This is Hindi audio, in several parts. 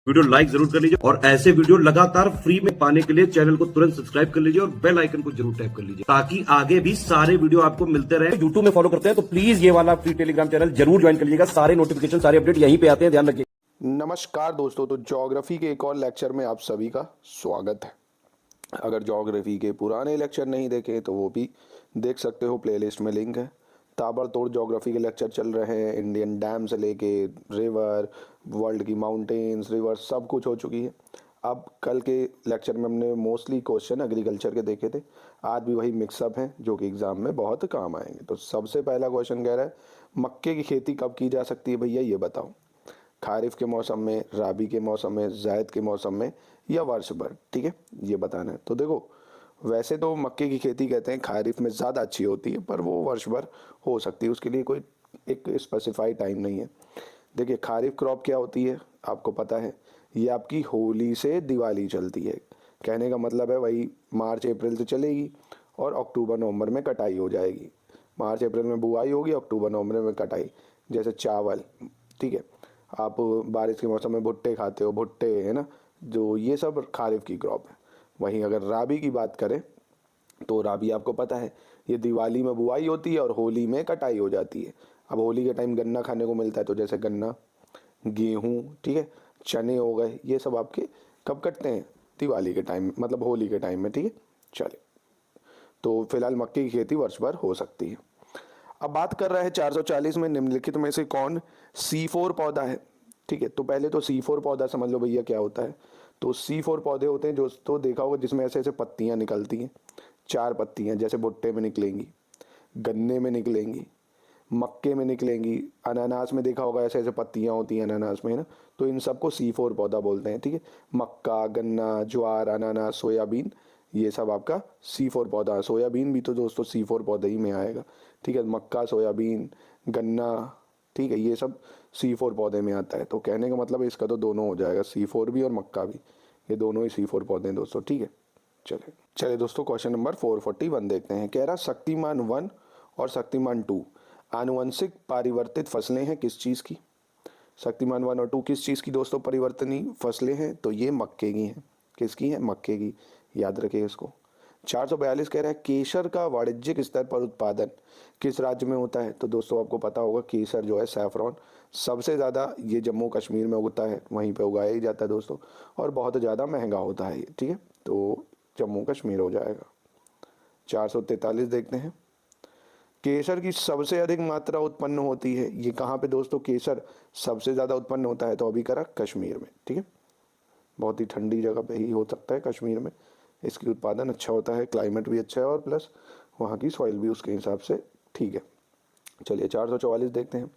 वीडियो लाइक जरूर कर लीजिए और ऐसे वीडियो लगातार फ्री में पाने के लिए चैनल को तुरंत सब्सक्राइब कर लीजिए और बेल आइकन को जरूर टैप कर लीजिए ताकि आगे भी सारे वीडियो आपको मिलते रहे। यूट्यूब में फॉलो करते हैं तो प्लीज ये वाला फ्री टेलीग्राम चैनल जरूर ज्वाइन कर लीजिएगा। सारे नोटिफिकेशन सारे अपडेट यहीं पे आते हैं, ध्यान रखिए। नमस्कार दोस्तों, तो ज्योग्राफी के एक और लेक्चर में आप सभी का स्वागत है। अगर ज्योग्राफी के पुराने लेक्चर नहीं देखे तो वो भी देख सकते हो, प्लेलिस्ट में लिंक है। ताबड़तोड़ ज्योग्राफी के लेक्चर चल रहे हैं, इंडियन डैम से लेके रिवर, वर्ल्ड की माउंटेन्स, रिवर, सब कुछ हो चुकी है। अब कल के लेक्चर में हमने मोस्टली क्वेश्चन एग्रीकल्चर के देखे थे, आज भी वही मिक्सअप हैं जो कि एग्जाम में बहुत काम आएंगे। तो सबसे पहला क्वेश्चन कह रहा है, मक्के की खेती कब की जा सकती है भैया, ये बताओ। खारिफ के मौसम में, राबी के मौसम में, जायद के मौसम में या वर्ष भर, ठीक है, ये बताना है। तो देखो, वैसे तो मक्के की खेती कहते हैं खारिफ में ज़्यादा अच्छी होती है, पर वो वर्ष भर हो सकती है, उसके लिए कोई एक स्पेसिफाइड टाइम नहीं है। देखिए, खारिफ क्रॉप क्या होती है आपको पता है, ये आपकी होली से दिवाली चलती है। कहने का मतलब है वही मार्च अप्रैल से चलेगी और अक्टूबर नवंबर में कटाई हो जाएगी। मार्च अप्रैल में बुआई होगी, अक्टूबर नवंबर में कटाई। जैसे चावल, ठीक है, आप बारिश के मौसम में भुट्टे खाते हो, भुट्टे है ना, जो ये सब खारिफ की क्रॉप है। वहीं अगर राबी की बात करें तो राबी आपको पता है ये दिवाली में बुआई होती है और होली में कटाई हो जाती है। अब होली के टाइम गन्ना खाने को मिलता है, तो जैसे गन्ना, गेहूँ, ठीक है, चने हो गए, ये सब आपके कब कटते हैं, दिवाली के टाइम, मतलब होली के टाइम में, ठीक है। चलिए, तो फिलहाल मक्के की खेती वर्ष भर हो सकती है। अब बात कर रहे हैं 440 में निम्नलिखित में से कौन C4 पौधा है, ठीक है। तो पहले तो C4 पौधा समझ लो भैया क्या होता है। तो C4 पौधे होते हैं जो तो देखा होगा जिसमें ऐसे ऐसे पत्तियां निकलती हैं, 4 पत्तियां, जैसे भुट्टे में निकलेंगी, गन्ने में निकलेंगी, मक्के में निकलेंगी, अनानास में देखा होगा ऐसे ऐसे पत्तियां होती हैं अनानास में, है ना। तो इन सबको C4 पौधा बोलते हैं, ठीक है। मक्का, गन्ना, ज्वार, अनानास, सोयाबीन, ये सब आपका C4 पौधा है। सोयाबीन भी तो दोस्तों C4 पौधे ही में आएगा, ठीक है। मक्का, सोयाबीन, गन्ना, ठीक है, ये सब C4 पौधे में आता है। तो कहने का मतलब इसका तो दोनों हो जाएगा, C4 भी और मक्का भी, ये दोनों ही C4 पौधे हैं दोस्तों, ठीक है। चले चले दोस्तों, क्वेश्चन नंबर 441 देखते हैं। कह रहा शक्तिमान 1 और शक्तिमान 2 आनुवंशिक परिवर्तित फसलें हैं किस चीज़ की। शक्तिमान 1 और 2 किस चीज़ की दोस्तों परिवर्तनीय फसलें हैं, तो ये मक्के की हैं। किसकी हैं, मक्के की, याद रखिए इसको। 442 कह रहा है केसर का वाणिज्यिक स्तर पर उत्पादन किस राज्य में होता है। तो दोस्तों आपको पता होगा केसर जो है, सैफरॉन, सबसे ज़्यादा ये जम्मू कश्मीर में उगता है, वहीं पे उगाया ही जाता है दोस्तों, और बहुत ज़्यादा महंगा होता है ये, ठीक है। तो जम्मू कश्मीर हो जाएगा। 443 देखते हैं। केसर की सबसे अधिक मात्रा उत्पन्न होती है, ये कहाँ पे दोस्तों केसर सबसे ज़्यादा उत्पन्न होता है, तो अभी करा कश्मीर में, ठीक है। बहुत ही ठंडी जगह पे ही हो सकता है कश्मीर में, इसकी उत्पादन अच्छा होता है, क्लाइमेट भी अच्छा है और प्लस वहाँ की सॉइल भी उसके हिसाब से ठीक है। चलिए 444 देखते हैं।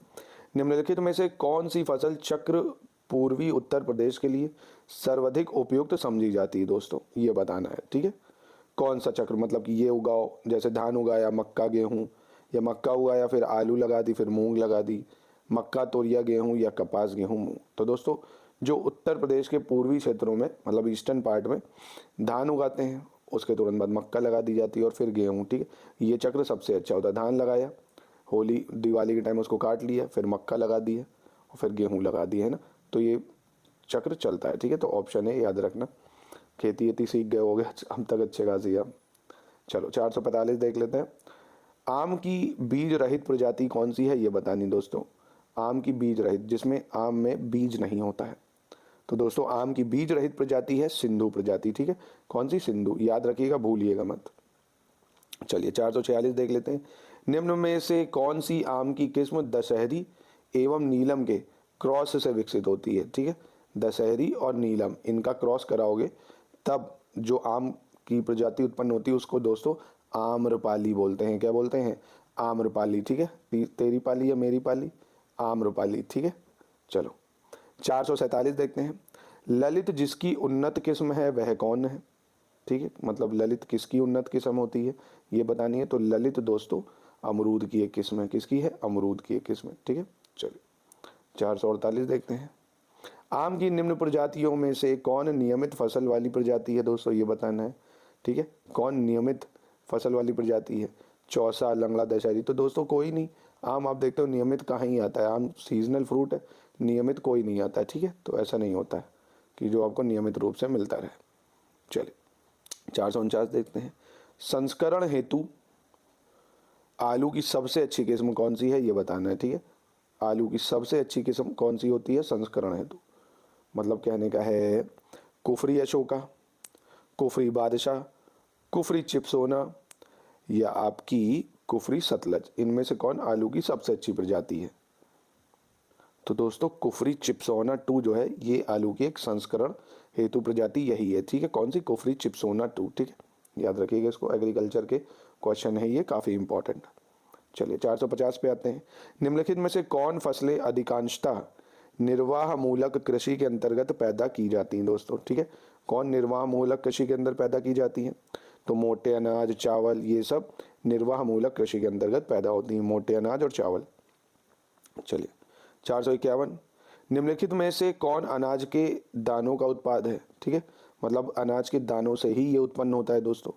निम्नलिखित में से कौन सी फसल चक्र पूर्वी उत्तर प्रदेश के लिए सर्वाधिक उपयुक्त समझी जाती है दोस्तों, ये बताना है, ठीक है। कौन सा चक्र, मतलब कि ये उगाओ, जैसे धान उगाया, मक्का गेहूँ, या मक्का उगाया फिर आलू लगा दी, फिर मूंग लगा दी, मक्का तोरिया गेहूँ, या कपास गेहूँ मूंग। तो दोस्तों जो उत्तर प्रदेश के पूर्वी क्षेत्रों में, मतलब ईस्टर्न पार्ट में धान उगाते हैं, उसके तुरंत बाद मक्का लगा दी जाती है और फिर गेहूँ, ठीक है। ये चक्र सबसे अच्छा होता है। धान लगाया, होली दिवाली के टाइम उसको काट लिया, फिर मक्का लगा दिया और फिर गेहूँ लगा दिया, है ना। तो ये चक्र चलता है, ठीक है। तो ऑप्शन है, याद रखना। खेती वेती सीख गए हो गए अब तक अच्छे खासी आप। चलो 445 देख लेते हैं। आम की बीज रहित प्रजाति कौन सी है, ये बतानी दोस्तों। आम की बीज रहित, जिसमें आम में बीज नहीं होता है। तो दोस्तों आम की बीज रहित प्रजाति है सिंधु प्रजाति, ठीक है। कौन सी, सिंधु, याद रखिएगा, भूलिएगा मत। चलिए 446 देख लेते हैं। निम्न में से कौन सी आम की किस्म दशहरी एवं नीलम के क्रॉस से विकसित होती है, ठीक है। दशहरी और नीलम, इनका क्रॉस कराओगे तब जो आम की प्रजाति उत्पन्न होती है उसको दोस्तों आम्रपाली बोलते हैं। क्या बोलते हैं, आम्रपाली, ठीक है। तेरी पाली या मेरी पाली, आम्रपाली, ठीक है। चलो 447 देखते हैं। ललित जिसकी उन्नत किस्म है वह कौन है, ठीक है। मतलब ललित किसकी उन्नत किस्म होती है, ये बतानी है। तो ललित दोस्तों अमरूद की एक किस्म है। किसकी है, अमरूद की एक किस्म है, ठीक है। चलिए 448 देखते हैं। आम की निम्न प्रजातियों में से कौन नियमित फसल वाली प्रजाति है दोस्तों, ये बताना है, ठीक है। कौन नियमित फसल वाली प्रजाति है, चौसा, लंगड़ा, दशहरी। तो दोस्तों कोई नहीं, आम आप देखते हो नियमित कहाँ ही आता है, आम सीजनल फ्रूट है, नियमित कोई नहीं आता है, ठीक है। तो ऐसा नहीं होता है। कि जो आपको नियमित रूप से मिलता रहे। चलिए 449 देखते हैं। संस्करण हेतु आलू की सबसे अच्छी किस्म कौन सी है ये बताना है, ठीक है। आलू की सबसे अच्छी किस्म कौन सी होती है संस्करण हेतु, मतलब कहने का है कुफरी अशोका, कुफरी बादशाह, कुफरी चिप्सोना या आपकी कुफरी सतलज, इनमें से कौन आलू की सबसे अच्छी प्रजाति है। तो दोस्तों कुफरी चिप्सोना 2 जो है ये आलू की एक संस्करण हेतु प्रजाति यही है, ठीक है। कौन सी? कुफरी चिप्सोना 2, ठीक है, याद रखिएगा इसको, एग्रीकल्चर के क्वेश्चन है ये, काफ़ी इंपॉर्टेंट। चलिए 450 पे आते हैं। निम्नलिखित में से कौन फसलें अधिकांशतः निर्वाह मूलक कृषि के अंतर्गत पैदा की जाती हैं दोस्तों, ठीक है। कौन निर्वाह मूलक कृषि के अंदर पैदा की जाती हैं? तो मोटे अनाज, चावल, ये सब निर्वाह मूलक कृषि के अंतर्गत पैदा होती हैं, मोटे अनाज और चावल। चलिए 451। निम्नलिखित में से कौन अनाज के दानों का उत्पाद है, ठीक है, मतलब अनाज के दानों से ही ये उत्पन्न होता है दोस्तों।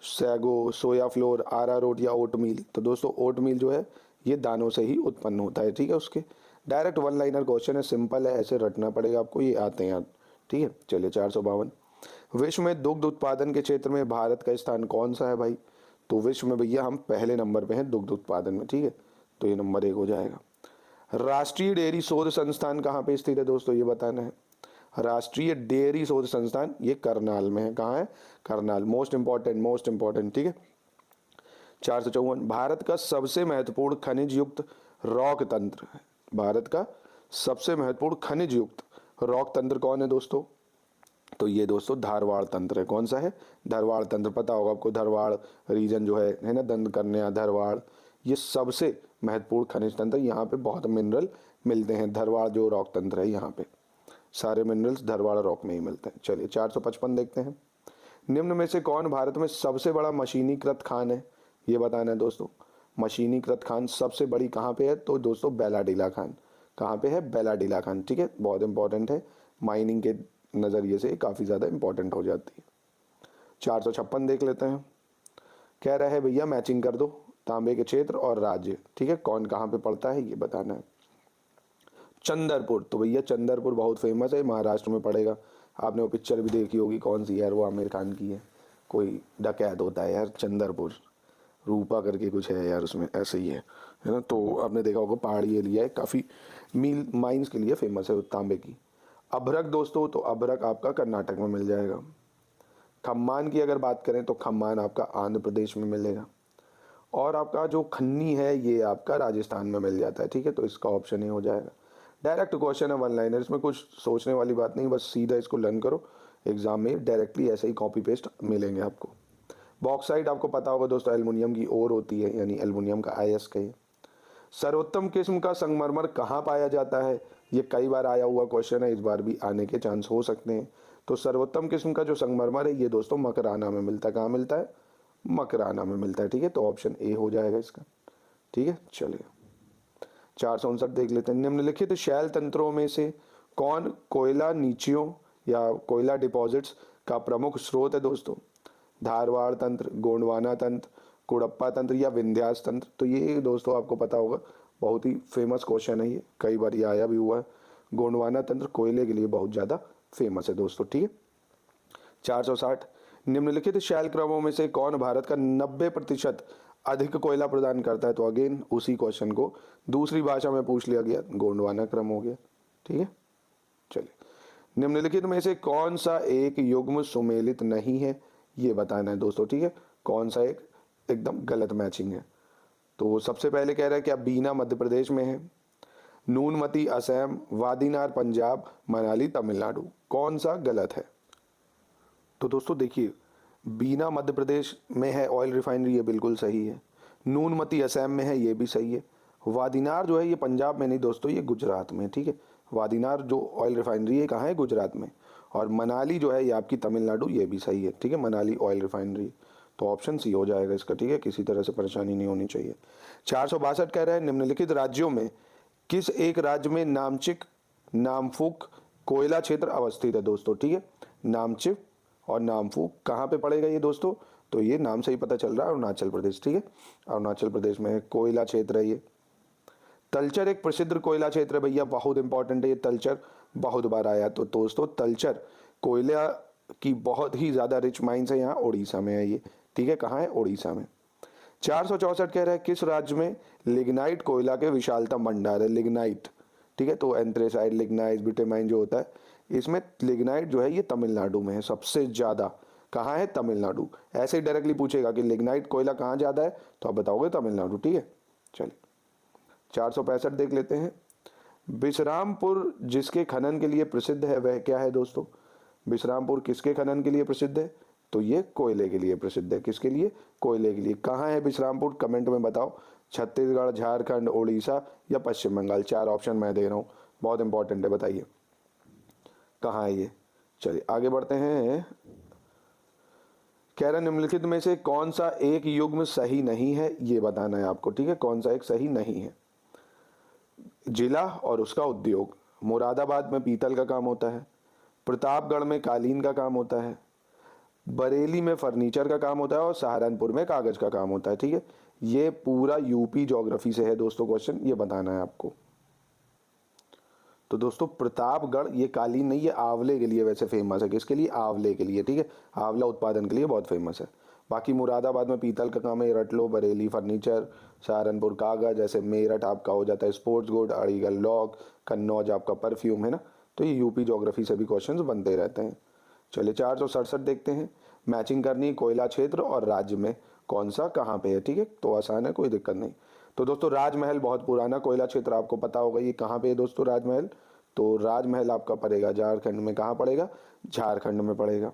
सैगो, सोया फ्लोर, आरारोट या ओटमील। तो दोस्तों ओटमील जो है ये दानों से ही उत्पन्न होता है, ठीक है। उसके डायरेक्ट वन लाइनर क्वेश्चन है, सिंपल है, ऐसे रटना पड़ेगा आपको, ये आते हैं यार, ठीक है। चलिए 452। विश्व में दुग्ध उत्पादन के क्षेत्र में भारत का स्थान कौन सा है भाई? तो विश्व में भैया हम पहले नंबर पे हैं दुग्ध उत्पादन में, ठीक है, तो ये नंबर 1 हो जाएगा। राष्ट्रीय डेयरी शोध संस्थान कहाँ पे स्थित है दोस्तों, ये बताना है। राष्ट्रीय डेयरी शोध संस्थान ये करनाल में है। कहाँ है? करनाल। मोस्ट इंपॉर्टेंट, ठीक है। 454। भारत का सबसे महत्वपूर्ण खनिज युक्त रॉक तंत्र है। भारत का सबसे महत्वपूर्ण खनिज युक्त रॉक तंत्र कौन है दोस्तों? तो ये दोस्तों धारवाड़ तंत्र है। कौन सा है? धारवाड़ तंत्र। पता होगा आपको, धारवाड़ रीजन जो है ना, दंडकन्या, धारवाड़, ये सबसे महत्वपूर्ण खनिज तंत्र, यहाँ पे बहुत मिनरल मिलते हैं। धारवाड़ जो रॉक तंत्र है यहाँ पे सारे मिनरल्स धारवाड़ रॉक में ही मिलते हैं। चलिए 455 देखते हैं। निम्न में से कौन भारत में सबसे बड़ा मशीनीकृत खान है, ये बताना है दोस्तों। मशीनीकृत खान सबसे बड़ी कहाँ पे है? तो दोस्तों बेलाडीला खान। कहाँ पे है? बेलाडीला खान, ठीक है, बहुत इंपॉर्टेंट है, माइनिंग के नज़रिए से काफ़ी ज़्यादा इंपॉर्टेंट हो जाती है। 456 देख लेते हैं। कह रहा है भैया मैचिंग कर दो तांबे के क्षेत्र और राज्य, ठीक है, कौन कहाँ पे पड़ता है ये बताना है। चंदरपुर, तो भैया चंदरपुर बहुत फेमस है, महाराष्ट्र में पड़ेगा। आपने वो पिक्चर भी देखी होगी, कौन सी यार, वो आमिर खान की है, कोई डकैत होता है यार, चंदरपुर, रूपा करके कुछ है यार उसमें, ऐसे ही है ना। तो आपने देखा होगा, पहाड़ी एरिया है, काफ़ी मील माइंस के लिए फेमस है तांबे की। अभ्रक दोस्तों, तो अभ्रक आपका कर्नाटक में मिल जाएगा। खम्मान की अगर बात करें तो खम्मान आपका आंध्र प्रदेश में मिलेगा। और आपका जो खन्नी है ये आपका राजस्थान में मिल जाता है, ठीक है, तो इसका ऑप्शन ही हो जाएगा। डायरेक्ट क्वेश्चन है, वन लाइनर, इसमें कुछ सोचने वाली बात नहीं, बस सीधा इसको लर्न करो, एग्जाम में डायरेक्टली ऐसे ही कॉपी पेस्ट मिलेंगे आपको। बॉक्साइट आपको पता होगा दोस्तों, एल्युमिनियम की ओर होती है, यानी एल्युमिनियम का आयस कहिए। सर्वोत्तम किस्म का संगमरमर कहाँ पाया जाता है? ये कई बार आया हुआ क्वेश्चन है, इस बार भी आने के चांस हो सकते हैं। तो सर्वोत्तम किस्म का जो संगमरमर है ये दोस्तों मकराना में मिलता है। कहाँ मिलता है? मकराना में मिलता है, ठीक है, तो ऑप्शन ए हो जाएगा इसका, ठीक है। चलिए 459 देख लेते हैं। निम्नलिखित शैल तंत्रों में से कौन कोयला नीचियों या कोयला डिपॉजिट्स का प्रमुख स्रोत है दोस्तों? धारवाड़ तंत्र, गोंडवाना तंत्र, कुड़प्पा तंत्र या विंध्यास तंत्र। तो ये दोस्तों आपको पता होगा, बहुत ही फेमस क्वेश्चन है ये, कई बार ये आया भी हुआ है। गोंडवाना तंत्र कोयले के लिए बहुत ज़्यादा फेमस है दोस्तों, ठीक है। 460। निम्नलिखित शैल क्रमों में से कौन भारत का 90% अधिक कोयला प्रदान करता है? तो अगेन उसी क्वेश्चन को दूसरी भाषा में पूछ लिया गया, गोंडवाना क्रम हो गया, ठीक है। चलिए निम्नलिखित में से कौन सा एक युग्म सुमेलित नहीं है, ये बताना है दोस्तों, ठीक है, कौन सा एक एकदम गलत मैचिंग है। तो सबसे पहले कह रहा है कि अब बीना मध्य प्रदेश में है, नूनमती असम, वादीनार पंजाब, मनाली तमिलनाडु, कौन सा गलत है? तो दोस्तों देखिए, बीना मध्य प्रदेश में है ऑयल रिफाइनरी, ये बिल्कुल सही है। नूनमती असम में है, ये भी सही है। वादीनार जो है ये पंजाब में नहीं दोस्तों, ये गुजरात में, ठीक है। वादीनार जो ऑयल रिफाइनरी है कहाँ है? गुजरात में। और मनाली जो है ये आपकी तमिलनाडु, ये भी सही है, ठीक है, मनाली ऑयल रिफाइनरी। तो ऑप्शन सी हो जाएगा इसका, ठीक है, किसी तरह से परेशानी नहीं होनी चाहिए। 462 कह रहा है निम्नलिखित राज्यों में किस एक राज्य में नामचिक नामफुक कोयला क्षेत्र अवस्थित है दोस्तों, ठीक है। नामचिक और नामफुक कहाँ पे पड़ेगा ये दोस्तों? तो ये नाम से ही पता चल रहा है, अरुणाचल प्रदेश, ठीक है, अरुणाचल प्रदेश में कोयला क्षेत्र है ये। तलचर एक प्रसिद्ध कोयला क्षेत्र है भैया, बहुत इंपॉर्टेंट है ये तलचर, बहुत बार आया। तो दोस्तों तलचर कोयला की बहुत ही ज़्यादा रिच माइंस है, यहाँ उड़ीसा में है ये, ठीक है। कहाँ है? उड़ीसा में। 464 कह रहा है किस राज्य में लिग्नाइट कोयला के विशालतम भंडार है? लिग्नाइट, ठीक है। तो एंथ्रेसाइट, लिग्नाइट, बिटेमाइन जो होता है, इसमें लिग्नाइट जो है ये तमिलनाडु में है सबसे ज़्यादा। कहाँ है? तमिलनाडु। ऐसे ही डायरेक्टली पूछेगा कि लिग्नाइट कोयला कहाँ ज़्यादा है, तो आप बताओगे तमिलनाडु, ठीक है। चलिए 465 देख लेते हैं। विश्रामपुर जिसके खनन के लिए प्रसिद्ध है वह क्या है दोस्तों? विश्रामपुर किसके खनन के लिए प्रसिद्ध है? तो ये कोयले के लिए प्रसिद्ध है। किसके लिए? कोयले के लिए। कहाँ है विश्रामपुर? कमेंट में बताओ। छत्तीसगढ़, झारखंड, उड़ीसा या पश्चिम बंगाल? 4 ऑप्शन मैं दे रहा हूँ, बहुत इंपॉर्टेंट है, बताइए कहाँ है ये। चलिए आगे बढ़ते हैं। कह रहा निम्नलिखित में से कौन सा एक युग्म सही नहीं है, ये बताना है आपको, ठीक है। कौन सा एक सही नहीं है? जिला और उसका उद्योग। मुरादाबाद में पीतल का काम होता है, प्रतापगढ़ में कालीन का काम होता है, बरेली में फर्नीचर का काम होता है और सहारनपुर में कागज का काम होता है, ठीक है। ये पूरा यूपी ज्योग्राफी से है दोस्तों क्वेश्चन, ये बताना है आपको। तो दोस्तों प्रतापगढ़ ये कालीन नहीं, ये आंवले के लिए वैसे फेमस है। किसके लिए? आंवले के लिए, ठीक है। आंवला उत्पादन के लिए बहुत फेमस है। बाकी मुरादाबाद में पीतल का काम है, रट लो। बरेली फर्नीचर, सहारनपुर कागज, ऐसे मेरठ आपका हो जाता है sports good, Aligarh lock, Kannauj आपका परफ्यूम, है ना। तो ये यूपी ज्योग्राफी से भी क्वेश्चन बनते रहते हैं। चलिए 467 देखते हैं। मैचिंग करनी, कोयला क्षेत्र और राज्य में कौन सा कहाँ पे है, ठीक है। तो आसान है, कोई दिक्कत नहीं। तो दोस्तों राजमहल बहुत पुराना कोयला क्षेत्र आपको पता होगा, ये कहाँ पे है दोस्तों राजमहल? तो राजमहल आपका पड़ेगा झारखंड में। कहाँ पड़ेगा? झारखंड में पड़ेगा।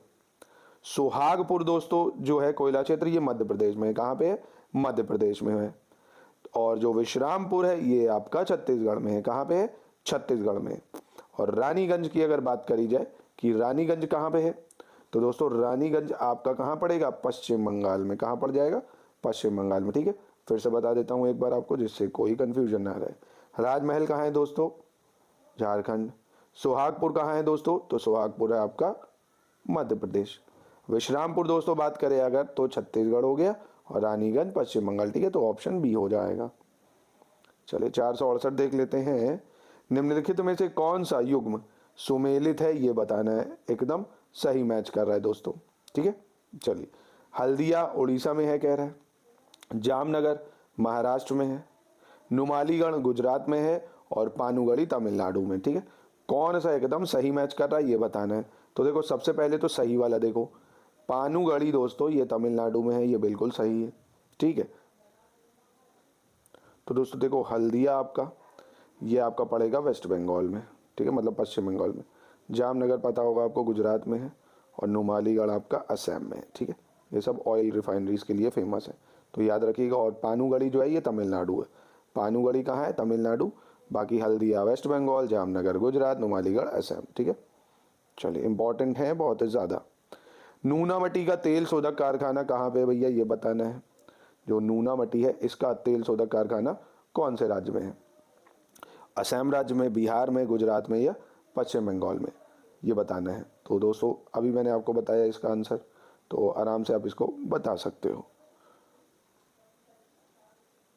सुहागपुर दोस्तों जो है कोयला क्षेत्र, ये मध्य प्रदेश में है। कहाँ पे है? मध्य प्रदेश में है। और जो विश्रामपुर है ये आपका छत्तीसगढ़ में है। कहाँ पे है? छत्तीसगढ़ में। और रानीगंज की अगर बात करी जाए कि रानीगंज कहाँ पे है, तो दोस्तों रानीगंज आपका कहाँ पड़ेगा? पश्चिम बंगाल में। कहाँ पड़ जाएगा? पश्चिम बंगाल में, ठीक है। फिर से बता देता हूँ एक बार आपको, जिससे कोई कंफ्यूजन ना रहे। राजमहल कहाँ है दोस्तों? झारखंड। सुहागपुर कहाँ है दोस्तों? तो सुहागपुर है आपका मध्य प्रदेश। विश्रामपुर दोस्तों बात करें अगर, तो छत्तीसगढ़ हो गया, और रानीगंज पश्चिम बंगाल, ठीक है। तो ऑप्शन बी हो जाएगा। चलिए 468 देख लेते हैं। निम्नलिखित में से कौन सा युग्म सुमेलित है, ये बताना है। एकदम सही मैच कर रहा है दोस्तों, ठीक है। चलिए हल्दिया उड़ीसा में है कह रहा है, जामनगर महाराष्ट्र में है, नुमालीगढ़ गुजरात में है और पानुगढ़ी तमिलनाडु में, ठीक है। कौन सा एकदम सही मैच कर रहा है ये बताना है। तो देखो सबसे पहले तो सही वाला देखो, पानुगढ़ी दोस्तों ये तमिलनाडु में है, ये बिल्कुल सही है, ठीक है। तो दोस्तों देखो हल्दिया आपका, ये आपका पड़ेगा वेस्ट बंगाल में, ठीक है, मतलब पश्चिम बंगाल में। जामनगर पता होगा आपको गुजरात में है, और नुमालीगढ़ आपका असम में है, ठीक है। ये सब ऑयल रिफाइनरीज के लिए फेमस है, तो याद रखिएगा। और पानुगढ़ी जो है ये तमिलनाडु है। पानुगढ़ी कहाँ है? तमिलनाडु। बाकी हल्दिया वेस्ट बंगाल, जामनगर गुजरात, नुमालीगढ़ असम, ठीक है। चलिए इंपॉर्टेंट है बहुत ज़्यादा। नूनामटी का तेल शोधक कारखाना कहाँ पे भैया, ये बताना है। जो नूनामटी है इसका तेल शोधक कारखाना कौन से राज्य में है? असम राज्य में, बिहार में, गुजरात में या पश्चिम बंगाल में, ये बताना है। तो दोस्तों अभी मैंने आपको बताया इसका आंसर, तो आराम से आप इसको बता सकते हो।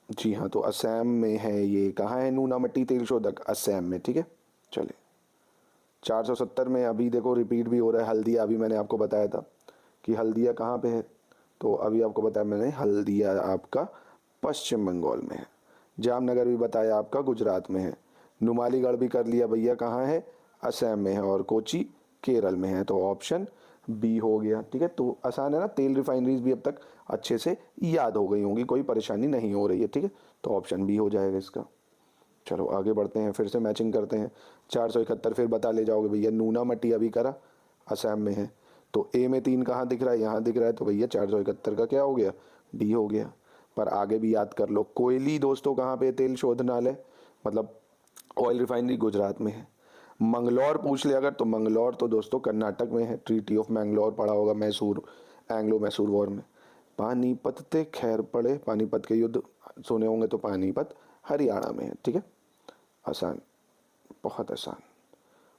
जी हाँ, तो असम में है ये। कहाँ है नूनामटी तेल शोधक? असम में, ठीक है। चलिए 470 में अभी देखो रिपीट भी हो रहा है हल्दिया। अभी मैंने आपको बताया था कि हल्दिया कहाँ पे है, तो अभी आपको बताया मैंने हल्दिया आपका पश्चिम बंगाल में है। जामनगर भी बताया आपका गुजरात में है। नुमालीगढ़ भी कर लिया भैया, कहाँ है? असम में है। और कोची केरल में है, तो ऑप्शन बी हो गया, ठीक है। तो आसान है ना, तेल रिफाइनरीज भी अब तक अच्छे से याद हो गई होंगी, कोई परेशानी नहीं हो रही है, ठीक है। तो ऑप्शन बी हो जाएगा इसका। चलो आगे बढ़ते हैं, फिर से मैचिंग करते हैं। 471 फिर बता ले जाओगे भैया, नूनामटी अभी करा, असम में है। तो ए में 3 कहाँ दिख रहा है? यहाँ दिख रहा है, तो भैया 471 का क्या हो गया? डी हो गया। पर आगे भी याद कर लो। कोयली दोस्तों कहाँ पे? तेल शोधनालय मतलब ऑयल रिफाइनरी गुजरात में है। मंगलौर पूछ ले अगर, तो मंगलौर तो दोस्तों कर्नाटक में है। ट्रीटी ऑफ मैंगलोर पढ़ा होगा मैसूर, एंग्लो मैसूर वॉर में। पानीपत ते खैर पड़े, पानीपत के युद्ध सुने होंगे, तो पानीपत हरियाणा में है, ठीक है। आसान, बहुत आसान,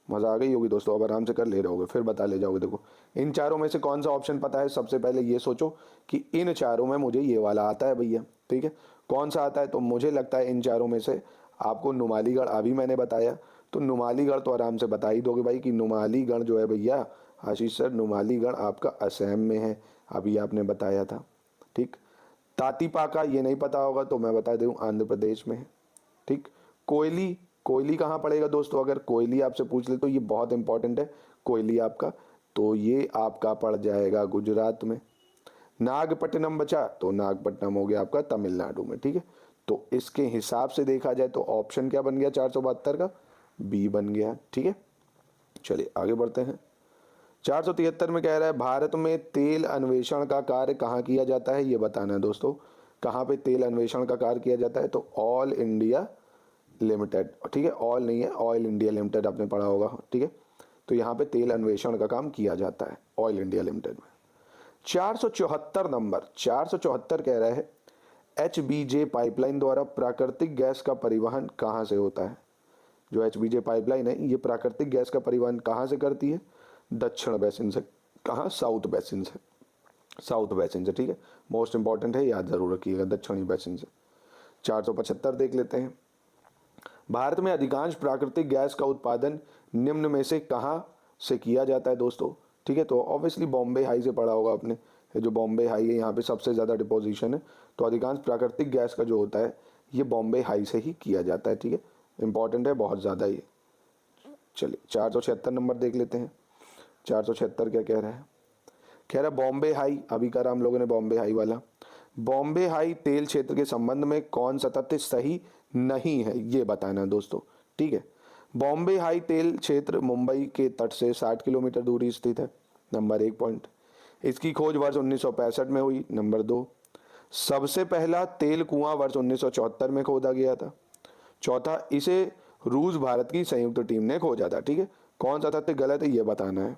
मज़ा आ गई होगी दोस्तों। अब आराम से कर ले रहे होगे, फिर बता ले जाओगे। देखो इन चारों में से कौन सा ऑप्शन पता है? सबसे पहले ये सोचो कि इन चारों में मुझे ये वाला आता है भैया, ठीक है। कौन सा आता है? तो मुझे लगता है इन चारों में से आपको नुमालीगढ़ अभी मैंने बताया, तो नुमालीगढ़ तो आराम से बता ही दोगे भाई कि नुमालीगढ़ जो है भैया आशीष सर, नुमालीगढ़ आपका असम में है, अभी आपने बताया था। ठीक, तातीपाका ये नहीं पता होगा तो मैं बता दूं आंध्र प्रदेश में है। ठीक, कोयली, कोयली कहाँ पड़ेगा दोस्तों, अगर कोयली आपसे पूछ ले तो ये बहुत इंपॉर्टेंट है कोयली आपका, तो ये आपका पड़ जाएगा गुजरात में। नागपट्टनम बचा तो नागपट्टनम हो गया आपका तमिलनाडु में। ठीक है, तो इसके हिसाब से देखा जाए तो ऑप्शन क्या बन गया 472 का, बी बन गया। ठीक है, चलिए आगे बढ़ते हैं। 473 में कह रहा है भारत में तेल अन्वेषण का कार्य कहाँ किया जाता है, ये बताना है दोस्तों। कहाँ पे तेल अन्वेषण का कार्य किया जाता है, तो ऑल इंडिया लिमिटेड। ठीक है, ऑल नहीं है, ऑयल इंडिया लिमिटेड आपने पढ़ा होगा। ठीक है, तो यहाँ पे तेल अन्वेषण का काम किया जाता है ऑयल इंडिया लिमिटेड में। 474 नंबर, 474 कह रहा है HBJ पाइपलाइन द्वारा प्राकृतिक गैस का परिवहन कहाँ से होता है। जो HBJ पाइपलाइन है ये प्राकृतिक गैस का परिवहन कहाँ से करती है, दक्षिण बेसिन से। कहाँ, साउथ बेसिन से, साउथ बेसिन से। ठीक है, मोस्ट इंपॉर्टेंट है, याद जरूर रखिएगा, दक्षिणी बेसिन से। 475 देख लेते हैं। भारत में अधिकांश प्राकृतिक गैस का उत्पादन निम्न में से कहाँ से किया जाता है दोस्तों। ठीक है, तो ऑब्वियसली बॉम्बे हाई से पढ़ा होगा आपने, ये जो बॉम्बे हाई है यहाँ पे सबसे ज़्यादा डिपोजिशन है, तो अधिकांश प्राकृतिक गैस का जो होता है ये बॉम्बे हाई से ही किया जाता है। ठीक है, इंपॉर्टेंट है बहुत ज़्यादा ये। चलिए 476 नंबर देख लेते हैं। 476 क्या कह रहा है, कह रहा है बॉम्बे हाई, अभी करा हम लोगों ने बॉम्बे हाई वाला। बॉम्बे हाई तेल क्षेत्र के संबंध में कौन सा तथ्य सही नहीं है, ये बताना है दोस्तों। ठीक है, बॉम्बे हाई तेल क्षेत्र मुंबई के तट से 60 किलोमीटर दूरी स्थित है, नंबर 1 पॉइंट। इसकी खोज वर्ष 1965 में हुई, नंबर 2। सबसे पहला तेल कुआं वर्ष 1974 में खोदा गया था। चौथा, इसे रूस भारत की संयुक्त टीम ने खोजा था। ठीक है, कौन सा तथ्य गलत है ये बताना है।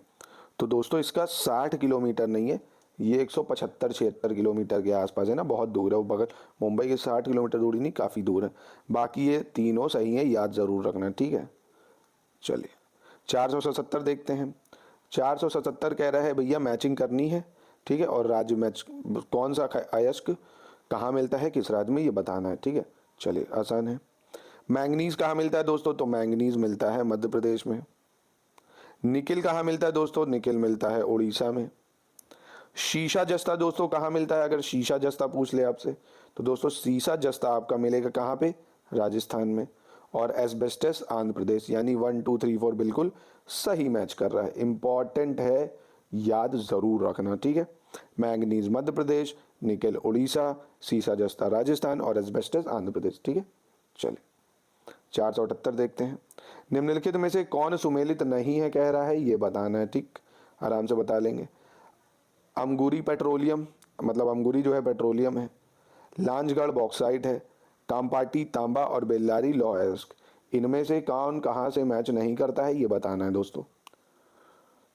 तो दोस्तों इसका 60 किलोमीटर नहीं है, ये 175-76 किलोमीटर के आसपास है ना, बहुत दूर है वो, बगल मुंबई के 60 किलोमीटर दूरी नहीं, काफ़ी दूर है। बाकी ये तीनों सही है, याद ज़रूर रखना। ठीक है, चलिए 477 देखते हैं। 477 कह रहा है भैया मैचिंग करनी है। ठीक है, और राज्य मैच कौन सा अयस्क कहाँ मिलता है, किस राज्य में, ये बताना है। ठीक है, चलिए आसान है। मैंगनीज कहाँ मिलता है दोस्तों, तो मैंगनीज मिलता है मध्य प्रदेश में। निकिल कहाँ मिलता है दोस्तों, निकिल मिलता है उड़ीसा में। शीशा जस्ता दोस्तों कहाँ मिलता है, अगर शीशा जस्ता पूछ ले आपसे तो दोस्तों शीशा जस्ता आपका मिलेगा कहाँ पे, राजस्थान में। और एस्बेस्टस आंध्र प्रदेश, यानी 1 2 3 4 बिल्कुल सही मैच कर रहा है, इंपॉर्टेंट है, याद जरूर रखना। ठीक है, मैंगनीज मध्य प्रदेश, निकेल उड़ीसा, शीशा जस्ता राजस्थान और एस्बेस्टस आंध्र प्रदेश। ठीक है, चलिए 478 देखते हैं। निम्नलिखित में से कौन सुमेलित नहीं है कह रहा है, ये बताना है। ठीक, आराम से बता लेंगे। अमगुरी पेट्रोलियम, मतलब अमगुरी जो है पेट्रोलियम है। लांजगढ़ बॉक्साइट है। कामपाटी तांबा और बेल्लारी लौह अयस्क, इनमें से कौन कहाँ से मैच नहीं करता है ये बताना है दोस्तों।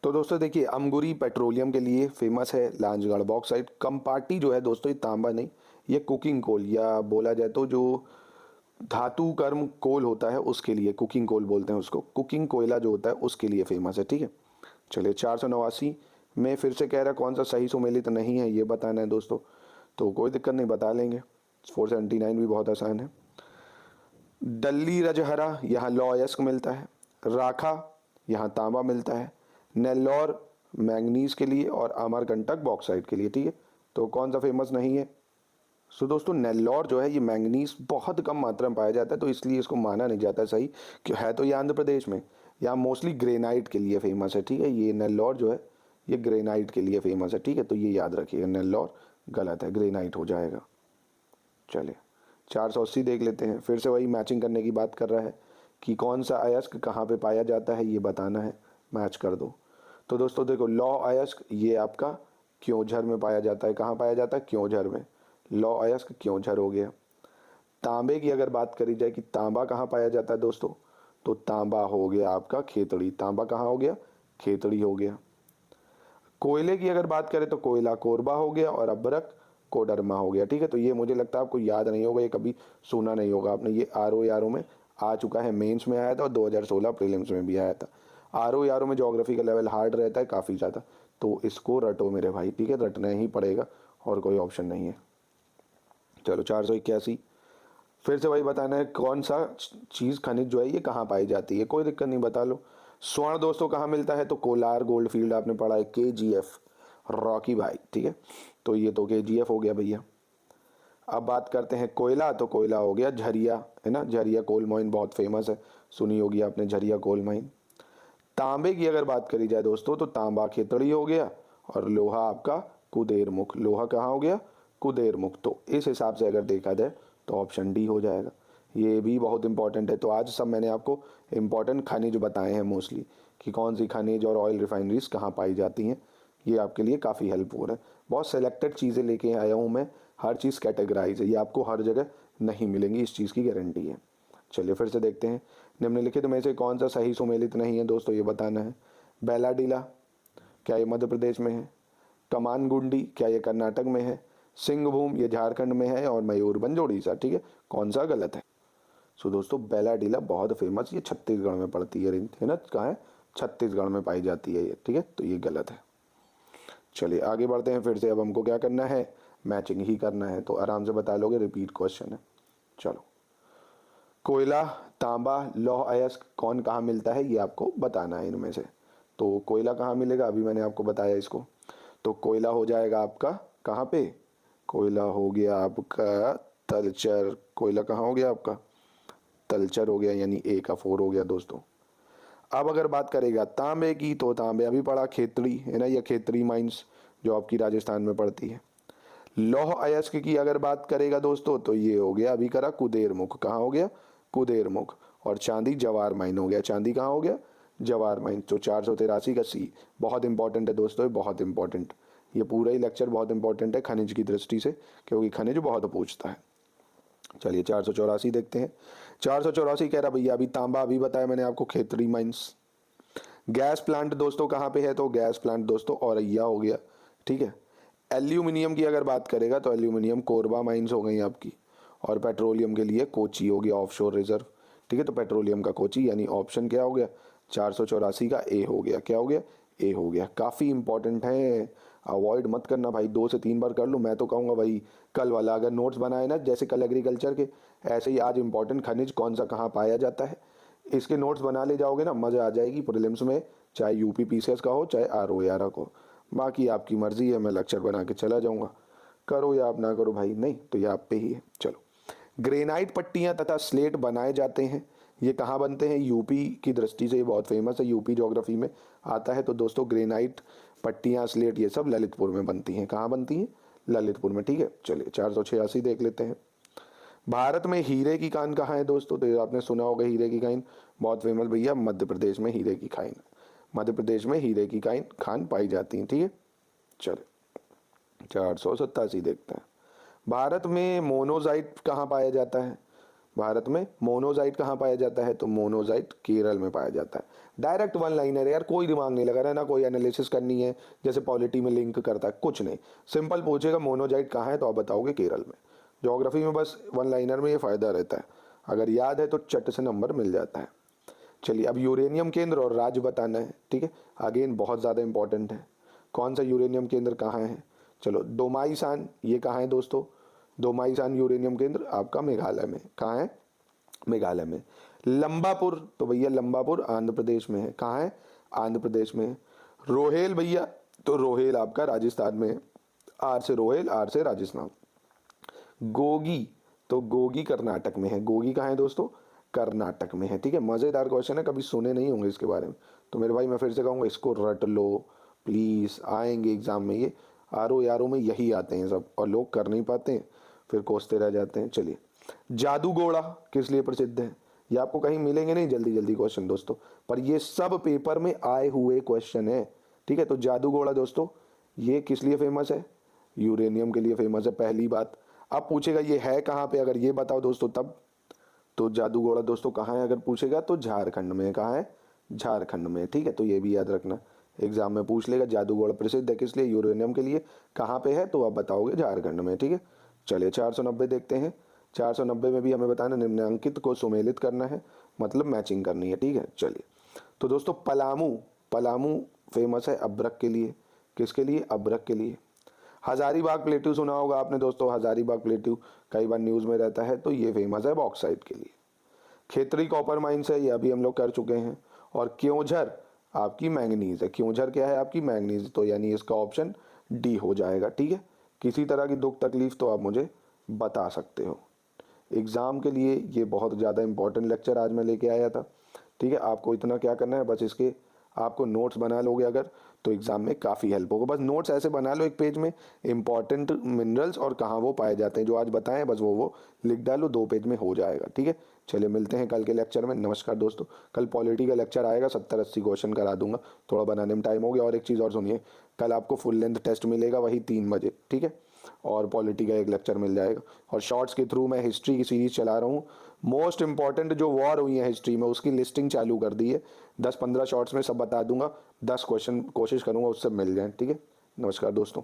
तो दोस्तों देखिए अमगुरी पेट्रोलियम के लिए फेमस है, लांजगढ़ बॉक्साइट। कंपाटी जो है दोस्तों ये तांबा नहीं, ये कुकिंग कोल या बोला जाए तो जो धातु कर्म कोल होता है उसके लिए कुकिंग कोल बोलते हैं उसको, कुकिंग कोयला जो होता है उसके लिए फेमस है। ठीक है, चलिए 489 में फिर से कह रहा है कौन सा सही सुमेलित नहीं है ये बताना है दोस्तों, तो कोई दिक्कत नहीं बता लेंगे। 479 भी बहुत आसान है। दल्ली रजहरा यहाँ लौह अयस्क मिलता है। राखा यहाँ तांबा मिलता है। नेल्लौर मैंगनीज के लिए और अमरकंटक बॉक्साइट के लिए। ठीक है, तो कौन सा फेमस नहीं है। सो दोस्तों नेल्लौर जो है ये मैंगनीज बहुत कम मात्रा में पाया जाता है, तो इसलिए इसको माना नहीं जाता है सही, क्यों है तो ये आंध्र प्रदेश में, यहाँ मोस्टली ग्रेनाइट के लिए फेमस है। ठीक है, ये नेल्लौर जो है ये ग्रेनाइट के लिए फेमस है। ठीक है, तो ये याद रखिएगा, नेल्लौर गलत है, ग्रेनाइट हो जाएगा। चलिए 480 देख लेते हैं। फिर से वही मैचिंग करने की बात कर रहा है कि कौन सा अयस्क कहाँ पे पाया जाता है ये बताना है, मैच कर दो। तो दोस्तों देखो लौह अयस्क ये आपका क्योंझर में पाया जाता है। कहाँ पाया जाता है, क्योंझर में। लौह अयस्क क्योंझर हो गया। तांबे की अगर बात करी जाए कि तांबा कहाँ पाया जाता है दोस्तों, तो तांबा हो गया आपका खेतड़ी। तांबा कहाँ हो गया, खेतड़ी हो गया। कोयले की अगर बात करें तो कोयला कोरबा हो गया और अभ्रक कोडरमा हो गया। ठीक है, तो ये मुझे लगता है आपको याद नहीं होगा, ये कभी सुना नहीं होगा आपने। ये आरओ में आ चुका है, मेंस में आया था और 2016 प्रीलिम्स में भी आया था। आरओ में ज्योग्राफी का लेवल हार्ड रहता है काफ़ी ज़्यादा, तो इसको रटो मेरे भाई। ठीक है, रटना ही पड़ेगा और कोई ऑप्शन नहीं है। चलो 481। फिर से वही बताना है कौन सा चीज़ खनिज जो है ये कहाँ पाई जाती है, कोई दिक्कत नहीं, बता लो। स्वर्ण दोस्तों कहाँ मिलता है, तो कोलार गोल्ड फील्ड आपने पढ़ा है, KGF रॉकी भाई, ठीक है। तो ये तो KGF हो गया भैया। अब बात करते हैं कोयला, तो कोयला हो गया झरिया, है ना, झरिया कोल माइन बहुत फेमस है, सुनी होगी आपने झरिया कोल माइन। तांबे की अगर बात करी जाए दोस्तों तो तांबा खेतड़ी हो गया, और लोहा आपका कुदेरमुख, लोहा कहाँ हो गया, कुदेरमुख। तो इस हिसाब से अगर देखा जाए तो ऑप्शन डी हो जाएगा, ये भी बहुत इंपॉर्टेंट है। तो आज सब मैंने आपको इंपॉर्टेंट खनिज बताए हैं मोस्टली, कि कौन सी खनिज और ऑयल रिफाइनरीज कहाँ पाई जाती हैं, ये आपके लिए काफ़ी हेल्पफुल है। बहुत सेलेक्टेड चीज़ें लेके आया हूँ मैं, हर चीज़ कैटेगराइज है, ये आपको हर जगह नहीं मिलेंगी, इस चीज़ की गारंटी है। चलिए फिर से देखते हैं, निम्नलिखित में से कौन सा सही सुमेलित नहीं है दोस्तों, ये बताना है। बैलाडीला, क्या ये मध्य प्रदेश में है? कमानगुंडी, क्या ये कर्नाटक में है? सिंहभूम, ये झारखंड में है, और मयूरभंज उड़ीसा, ठीक है। कौन सा गलत है? सो दोस्तों बैलाडीला बहुत फेमस, ये छत्तीसगढ़ में पड़ती है ना, कहाँ है, छत्तीसगढ़ में पाई जाती है ये, ठीक है, तो ये गलत है। चलिए आगे बढ़ते हैं फिर से, अब हमको क्या करना है, मैचिंग ही करना है, तो आराम से बता लोगे, रिपीट क्वेश्चन है। चलो, कोयला, तांबा, लौह अयस्क कौन कहाँ मिलता है, ये आपको बताना है इनमें से। तो कोयला कहाँ मिलेगा, अभी मैंने आपको बताया इसको, तो कोयला हो जाएगा आपका कहाँ पे, कोयला हो गया आपका तलचर, कोयला कहाँ हो गया आपका, तलचर हो गया, यानी A का 4 हो गया दोस्तों। अब अगर बात करेगा तांबे की, तो तांबे अभी पड़ा खेतड़ी, है ना, या खेतड़ी माइंस जो आपकी राजस्थान में पड़ती है। लौह अयस्क की अगर बात करेगा दोस्तों, तो ये हो गया अभी करा कुदेरमुख, कहाँ हो गया, कुदेरमुख। और चांदी जवार माइन हो गया, चांदी कहाँ हो गया, जवार माइन। तो 483 का C बहुत इंपॉर्टेंट है दोस्तों, ये बहुत इंपॉर्टेंट, ये पूरा ही लेक्चर बहुत इंपॉर्टेंट है खनिज की दृष्टि से, क्योंकि खनिज बहुत पूछता है। चलिए 484 देखते हैं। 484 कह रहा भैया अभी तांबा अभी बताया मैंने आपको, खेतड़ी माइंस। गैस प्लांट दोस्तों कहाँ पे है, तो गैस प्लांट दोस्तों औरैया हो गया, ठीक है। एल्यूमिनियम की अगर बात करेगा तो एल्यूमिनियम कोरबा माइंस हो गई आपकी, और पेट्रोलियम के लिए कोची हो गया ऑफशोर रिजर्व, ठीक है। तो पेट्रोलियम का कोची, यानी ऑप्शन क्या हो गया, 484 का A हो गया, क्या हो गया, A हो गया। काफ़ी इंपॉर्टेंट है, अवॉइड मत करना भाई, 2 से 3 बार कर लो। मैं तो कहूँगा भाई कल वाला अगर नोट्स बनाए ना, जैसे कल एग्रीकल्चर के, ऐसे ही आज इंपॉर्टेंट खनिज कौन सा कहाँ पाया जाता है, इसके नोट्स बना ले जाओगे ना, मज़ा आ जाएगी प्रीलिम्स में, चाहे UP PCS का हो चाहे RO का हो। बाकी आपकी मर्जी है, मैं लेक्चर बना के चला जाऊँगा, करो या आप ना करो भाई, नहीं तो ये आप पे ही है। चलो, ग्रेनाइट पट्टियाँ तथा स्लेट बनाए जाते हैं, ये कहाँ बनते हैं, यूपी की दृष्टि से ये बहुत फेमस है, यूपी ज्योग्राफी में आता है। तो दोस्तों ग्रेनाइट पट्टियाँ स्लेट ये सब ललितपुर में बनती हैं, कहाँ बनती हैं, ललितपुर में, ठीक है। चलिए 486 देख लेते हैं। भारत में हीरे की खान कहाँ है दोस्तों, तो आपने सुना होगा हीरे की खान, बहुत फेमस भैया, मध्य प्रदेश में हीरे की खान, मध्य प्रदेश में हीरे की खान पाई जाती है, ठीक है। चलिए 487 देखते हैं। भारत में मोनोजाइट कहाँ पाया जाता है, भारत में मोनोजाइट कहाँ पाया जाता है, तो मोनोजाइट केरल में पाया जाता है। डायरेक्ट वन लाइनर है यार, कोई दिमाग नहीं लगा रहा है ना, कोई एनालिसिस करनी है जैसे पॉलिटी में लिंक करता है, कुछ नहीं, सिंपल पूछेगा मोनोजाइट कहाँ है तो आप बताओगे केरल में। ज्योग्राफी में बस वन लाइनर में ये फ़ायदा रहता है, अगर याद है तो चट से नंबर मिल जाता है। चलिए अब यूरेनियम केंद्र और राज्य बताना है, ठीक है, अगेन बहुत ज़्यादा इंपॉर्टेंट है। कौन सा यूरेनियम केंद्र कहाँ है, चलो दोमाईसान, ये कहाँ है दोस्तों, दोमाईसान यूरेनियम केंद्र आपका मेघालय में, कहाँ है, मेघालय में। लंबापुर, तो भैया लंबापुर आंध्र प्रदेश में है, कहाँ है, आंध्र प्रदेश में है। रोहेल भैया, तो रोहेल आपका राजस्थान में है, आर से रोहेल, आर से राजस्थान। गोगी, तो गोगी कर्नाटक में है, गोगी कहाँ है दोस्तों, कर्नाटक में है, ठीक है। मज़ेदार क्वेश्चन है, कभी सुने नहीं होंगे इसके बारे में, तो मेरे भाई मैं फिर से कहूँगा इसको रट लो प्लीज़, आएंगे एग्जाम में ये, RO में यही आते हैं सब, और लोग कर नहीं पाते हैं, फिर कोसते रह जाते हैं। चलिए जादूगोड़ा किस लिए प्रसिद्ध है, ये आपको कहीं मिलेंगे नहीं जल्दी जल्दी क्वेश्चन दोस्तों, पर ये सब पेपर में आए हुए क्वेश्चन है, ठीक है। तो जादूगोड़ा दोस्तों ये किस लिए फेमस है, यूरेनियम के लिए फेमस है, पहली बात। अब पूछेगा ये है कहाँ पे, अगर ये बताओ दोस्तों तब, तो जादूगोड़ा दोस्तों कहाँ है अगर पूछेगा तो झारखंड में, कहाँ है, झारखंड में, ठीक है। तो ये भी याद रखना, एग्जाम में पूछ लेगा जादूगोड़ा प्रसिद्ध है किस लिए, यूरेनियम के लिए, कहाँ पे है, तो आप बताओगे झारखंड में, ठीक है। चलिए 490 देखते हैं। 490 में भी हमें बताना निम्नांकित को सुमेलित करना है, मतलब मैचिंग करनी है, ठीक है। चलिए तो दोस्तों पलामू, पलामू फेमस है अब्रक के लिए, किसके लिए, अब्रक के लिए। हजारीबाग प्लेट्यू सुना होगा आपने दोस्तों, हजारीबाग प्लेट्यू कई बार न्यूज़ में रहता है, तो ये फेमस है बॉक्साइट के लिए। खेतरी कॉपर माइंस है, ये अभी हम लोग कर चुके हैं। और क्योंझर आपकी मैंगनीज है, क्योंझर क्या है आपकी मैंगनीज, तो यानी इसका ऑप्शन डी हो जाएगा। ठीक है, किसी तरह की दुख तकलीफ तो आप मुझे बता सकते हो। एग्ज़ाम के लिए ये बहुत ज़्यादा इंपॉर्टेंट लेक्चर आज मैं लेके आया था। ठीक है, आपको इतना क्या करना है, बस इसके आपको नोट्स बना लोगे अगर, तो एग्ज़ाम में काफ़ी हेल्प होगा। बस नोट्स ऐसे बना लो एक पेज में, इंपॉर्टेंट मिनरल्स और कहाँ वो पाए जाते हैं, जो आज बताएं बस वो लिख डालो, 2 पेज में हो जाएगा। ठीक है, चलिए मिलते हैं कल के लेक्चर में। नमस्कार दोस्तों, कल पॉलिटी का लेक्चर आएगा, 70-80 क्वेश्चन करा दूंगा, थोड़ा बनाने में टाइम हो गया। और एक चीज़ और सुनिए, कल आपको फुल लेंथ टेस्ट मिलेगा वही 3 बजे। ठीक है, और पॉलिटी का एक लेक्चर मिल जाएगा। और शॉर्ट्स के थ्रू मैं हिस्ट्री की सीरीज चला रहा हूँ, मोस्ट इंपॉर्टेंट जो वॉर हुई है हिस्ट्री में उसकी लिस्टिंग चालू कर दी है। 10-15 शॉर्ट्स में सब बता दूंगा, 10 क्वेश्चन कोशिश करूंगा उससे मिल जाए। ठीक है, नमस्कार दोस्तों।